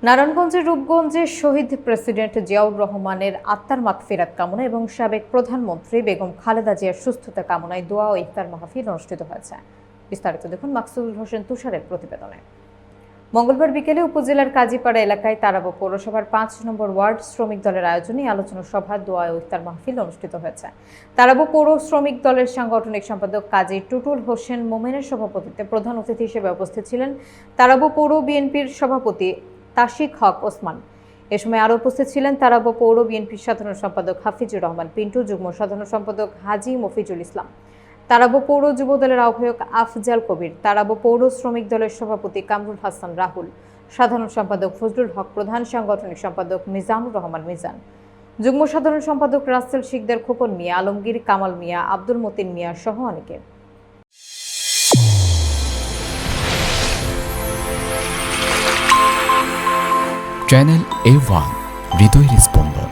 নারায়ণগঞ্জের রূপগঞ্জে শহীদ প্রেসিডেন্ট জিয়াউর রহমানের আত্মার মাগফিরাত কামনা এবং সাবেক প্রধানমন্ত্রী বেগম খালেদা জিয়ার সুস্থতা কামনায় দোয়া ও ইফতার মাহফিল অনুষ্ঠিত হয়েছে। বিস্তারিত দেখুন মাকসুদুল হোসেন তুষারের প্রতিবেদনে। মঙ্গলবার বিকেলে উপজেলার কাজীপাড়া এলাকায় তারাব পৌরসভার ৫ নম্বর ওয়ার্ড শ্রমিক দলের আয়োজনে আলোচনা সভা, দোয়া ও ইফতার মাহফিল অনুষ্ঠিত হয়েছে। তারাব পৌর শ্রমিক দলের সাংগঠনিক সম্পাদক কাজী টুটুল হোসেন মোমেনের সভাপতিত্বে প্রধান অতিথি হিসেবে উপস্থিত ছিলেন তারাব পৌর বিএনপির সভাপতি তাশিক হক ওসমান। এ সময় আরও উপস্থিত ছিলেন তারাব পৌর বিএনপির সাধারণ সম্পাদক হাফিজুর রহমান পিন্টু, যুগ্ম সাধারণ সম্পাদক হাজি মফিজুল ইসলাম, তারাব পৌর যুবদলের আহ্বায়ক আফজাল কবির, তারাব পৌর শ্রমিক দলের সভাপতি কামরুল হাসান রাহুল, সাধারণ সম্পাদক ফজলুল হক, প্রধান সাংগঠনিক সম্পাদক মিজানুর রহমান মিজান, যুগ্ম সাধারণ সম্পাদক রাসেল শিকদার খোকন মিয়া, আলমগীর কামাল মিয়া, আব্দুল মতিন মিয়া সহ অনেকে। চ্যানেল A1 হৃদয়ের স্পন্দন।